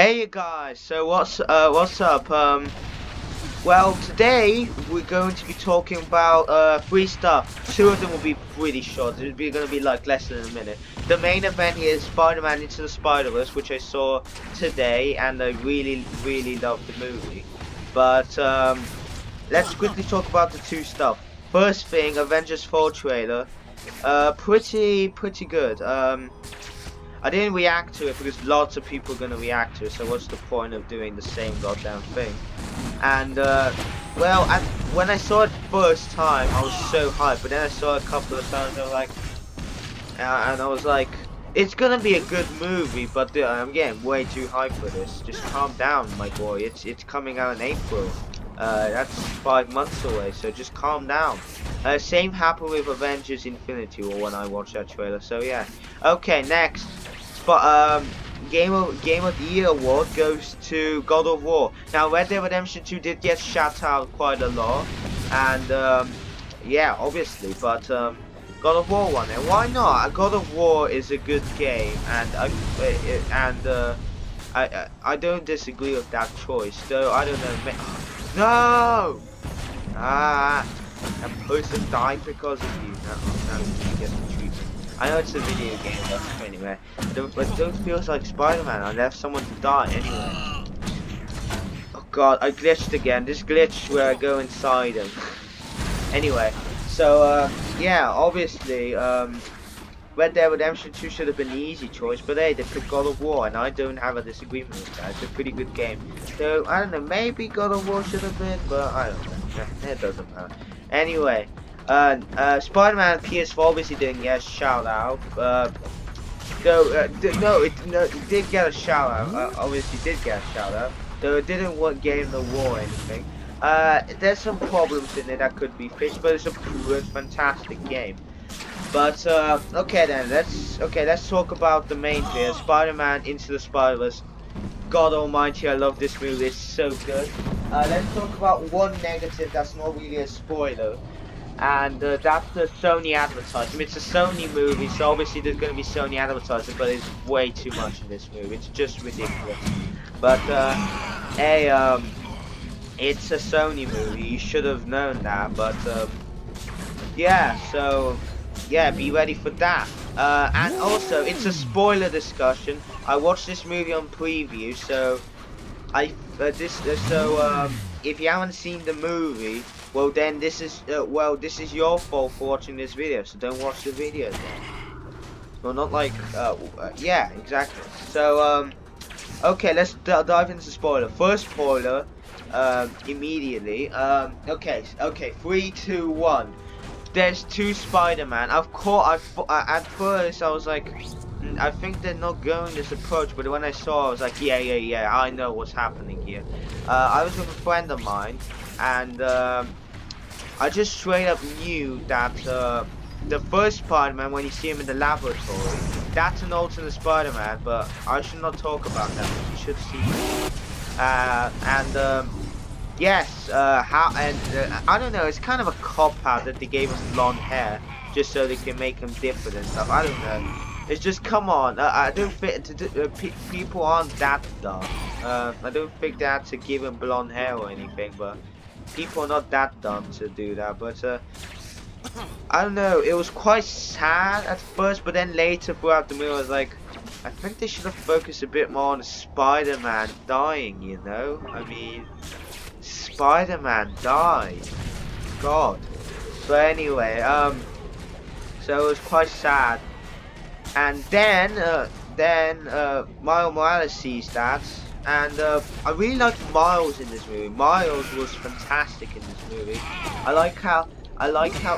Hey you guys, so what's up? Well, today we're going to be talking about three stuff. Two of them will be pretty short. It'll be gonna be like less than a minute. The main event here is Spider-Man Into the Spider-Verse, which I saw today, and I really loved the movie. But let's quickly talk about the two stuff. First thing, Avengers 4 trailer. Pretty good. I didn't react to it because lots of people are gonna react to it, so what's the point of doing the same goddamn thing? And well, when I saw it first time, I was so hyped, but then I saw it a couple of times, I was like, and I was like, it's gonna be a good movie, but I'm getting way too hyped for this. Just calm down, my boy. It's coming out in April. That's 5 months away, so just calm down. Same happened with Avengers Infinity War when I watched that trailer, so yeah. Okay, next. But Game of the Year award goes to God of War. Now, Red Dead Redemption 2 did get shout out quite a lot, and yeah, obviously, but God of War won it. Why not? God of War is a good game, and I don't disagree with that choice. Though I don't know. No! That person died because of you. No, you get the treatment. I know it's a video game, but anyway. But don't feels like Spider-Man. I left someone to die anyway. Oh god, I glitched again. This glitch where I go inside him. Anyway, so yeah, obviously, Red Dead Redemption 2 should have been the easy choice, but hey, they picked God of War, and I don't have a disagreement with that. It's a pretty good game. So, I don't know, maybe God of War should have been, but I don't know. It doesn't matter. Anyway, Spider-Man PS4 obviously didn't get a shout out. It did get a shout out. Obviously did get a shout out. Though it didn't get in the war or anything. There's some problems in it that could be fixed, but it's a fantastic game. But okay then, let's talk about the main here. Spider-Man Into the Spider-Verse. God Almighty, I love this movie. It's so good. Let's talk about one negative that's not really a spoiler, and that's the Sony advertising. It's a Sony movie, so obviously there's going to be Sony advertising, but it's way too much in this movie. It's just ridiculous. But hey, it's a Sony movie. You should have known that. But yeah, so. Yeah, be ready for that. And also, it's a spoiler discussion. I watched this movie on preview, so if you haven't seen the movie, well then this is your fault for watching this video. So don't watch the video then. Well, not like yeah, exactly. So okay, let's dive into the spoiler. First spoiler, immediately. Okay, 3, 2, 1. There's two Spider-Man. Of course, at first I was like, I think they're not going this approach, but when I saw, I was like, yeah, I know what's happening here. I was with a friend of mine, and I just straight up knew that the first Spider-Man, when you see him in the laboratory, that's an alternate Spider-Man, but I should not talk about that. You should see it. Yes, I don't know, it's kind of a cop-out that they gave us blonde hair, just so they can make him different and stuff, I don't know. It's just, come on, I don't think, people aren't that dumb. I don't think they had to give him blonde hair or anything, but people are not that dumb to do that, but, I don't know, it was quite sad at first, but then later throughout the movie I was like, I think they should have focused a bit more on Spider-Man dying, you know? I mean, Spider-Man died. God. But anyway, so it was quite sad. And then Miles Morales sees that, and I really liked Miles in this movie. Miles was fantastic in this movie. I like how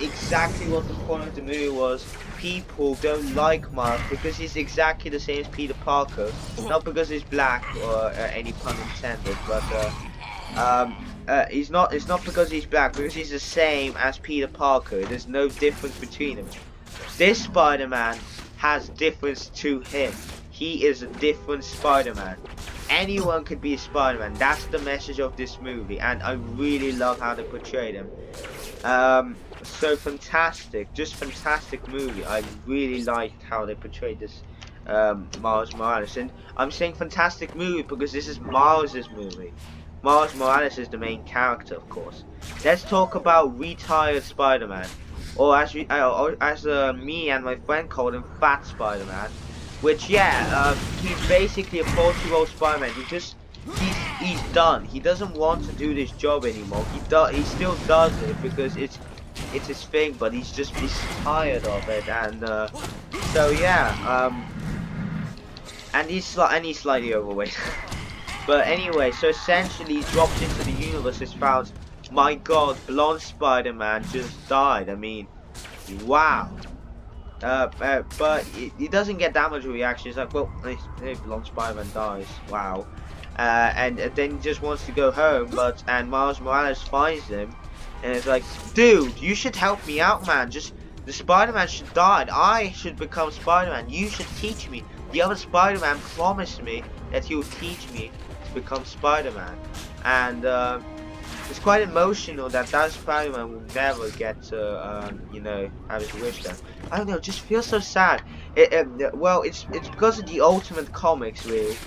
exactly what the point of the movie was. People don't like Miles because he's exactly the same as Peter Parker, not because he's black or any pun intended, but it's not because he's black, because he's the same as Peter Parker. There's no difference between them. This Spider-Man has difference to him. He is a different Spider-Man. Anyone could be a Spider-Man. That's the message of this movie, and I really love how they portrayed him. So fantastic, just fantastic movie. I really liked how they portrayed this Miles Morales, and I'm saying fantastic movie because this is Miles's movie. Miles Morales is the main character, of course. Let's talk about retired Spider-Man, or as me and my friend called him, Fat Spider-Man. Which, yeah, he's basically a 40-year-old Spider-Man who just he's done. He doesn't want to do this job anymore. He still does it because it's his thing, but he's tired of it, and so yeah, and he's slightly overweight. But anyway, so essentially he drops into the universe, is found, my god, blonde Spider-Man just died. I mean, wow. But he doesn't get that much reaction. He's like, well, hey, blonde Spider-Man dies. Wow. And then he just wants to go home, and Miles Morales finds him, and it's like, dude, you should help me out, man. The Spider-Man should die, and I should become Spider-Man. You should teach me. The other Spider-Man promised me that he would teach me to become Spider-Man, and it's quite emotional that Spider-Man will never get to, you know, have his wish done. I don't know, it just feels so sad. Well, it's because of the Ultimate Comics, really.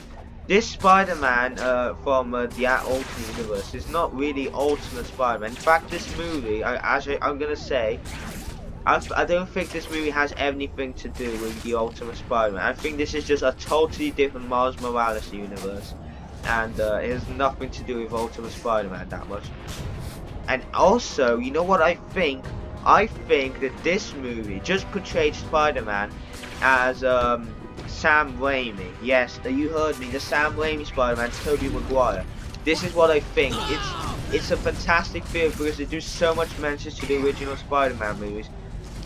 This Spider-Man from the Ultimate Universe is not really Ultimate Spider-Man. In fact, this movie, I'm gonna say, I don't think this movie has anything to do with the Ultimate Spider-Man. I think this is just a totally different Miles Morales universe, and it has nothing to do with Ultimate Spider-Man that much. And also, you know what I think? I think that this movie just portrayed Spider-Man as Sam Raimi. Yes, you heard me, the Sam Raimi Spider-Man, Tobey Maguire. This is what I think. It's a fantastic film because they do so much mention to the original Spider-Man movies.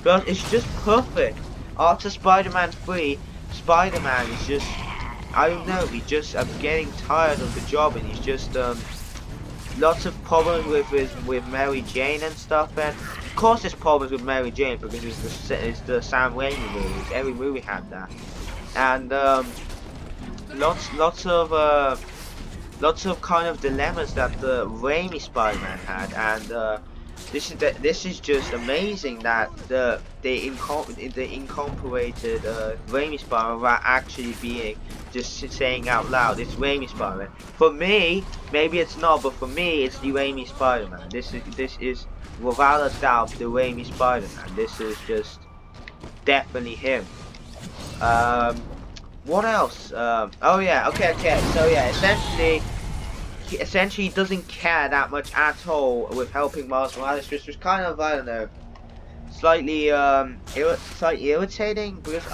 But it's just perfect. After Spider-Man 3, Spider-Man is just, I don't know, I'm getting tired of the job, and he's just lots of problems with Mary Jane and stuff, and of course there's problems with Mary Jane because it's the Sam Raimi movies. Every movie had that, and lots of kind of dilemmas that the Raimi Spider-Man had, and this is just amazing that they incorporated Raimi Spider-Man without actually being just saying out loud it's Raimi Spider-Man. For me, maybe it's not, but for me it's the Raimi Spider-Man. This is without a doubt the Raimi Spider-Man. This is just definitely him. What else? Oh yeah, okay. So yeah, essentially he doesn't care that much at all with helping Miles Morales, which was kind of, I don't know, slightly irritating because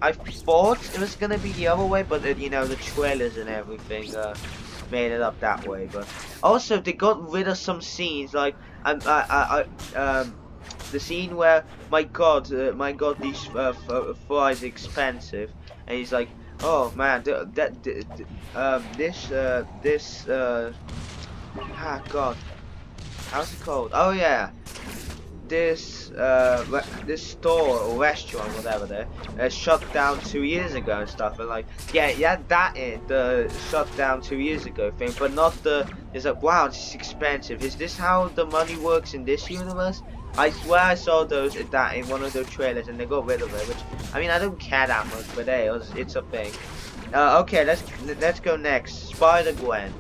I thought it was gonna be the other way, but you know, the trailers and everything made it up that way. But also they got rid of some scenes, like the scene where my god, these fries are expensive, and he's like, oh man, god, how's it called? Oh yeah, this store or restaurant, whatever, there shut down 2 years ago and stuff, and like, yeah, that is the shut down 2 years ago thing, but not it's like, wow, this is expensive. Is this how the money works in this universe? I swear I saw that in one of those trailers, and they got rid of it. Which, I mean, I don't care that much, but hey, it's a thing. Okay, let's go next. Spider-Gwen.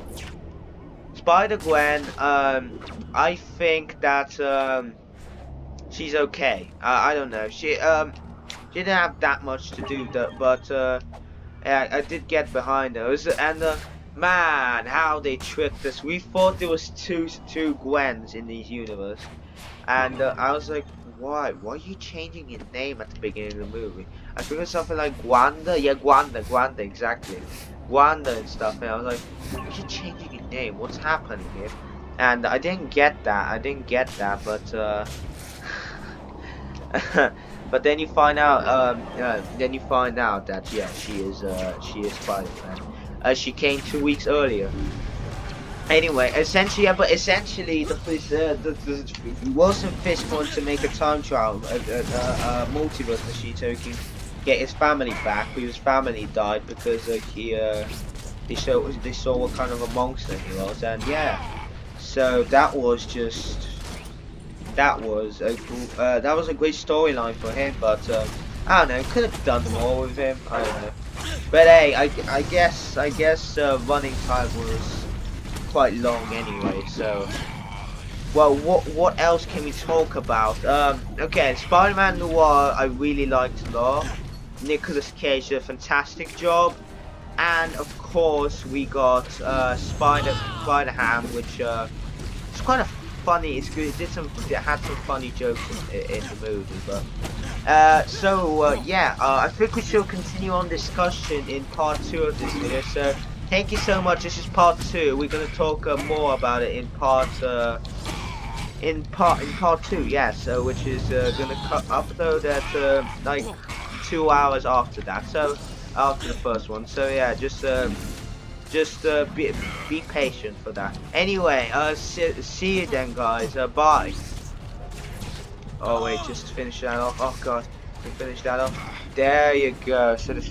Spider-Gwen. I think that she's okay. I don't know. She didn't have that much to do, but yeah, I did get behind her. Man, how they tricked us. We thought there was two Gwens in this universe. And I was like, why? Why are you changing your name at the beginning of the movie? I think it's something like Gwanda. Yeah, Gwanda, exactly. Gwanda and stuff. And I was like, why are you changing your name? What's happening here? And I didn't get that. But but then you find out. That yeah, she is Spider-Man. She came 2 weeks earlier. Anyway, essentially, Wilson Fisk wanted to make a time trial, multiverse machine, so he can get his family back. But his family died because they saw what kind of a monster he was, and yeah, so that was a great storyline for him. But I don't know, could have done more with him. I don't know. But hey, I guess running time was quite long anyway. So, well, what else can we talk about? Okay, Spider-Man Noir I really liked a lot. Nicolas Cage did a fantastic job, and of course we got Spider-Ham, which it's kind of funny. It's good. It had some funny jokes in the movie, but. Yeah, I think we should continue on discussion in part 2 of this video. So, thank you so much. This is part 2. We're gonna talk more about it in part 2. Yes, which is gonna upload at like 2 hours after that. So after the first one. So yeah, just be patient for that. Anyway, see you then, guys. Bye. Oh wait, just to finish that off. Oh god, to finish that off. There you go. So this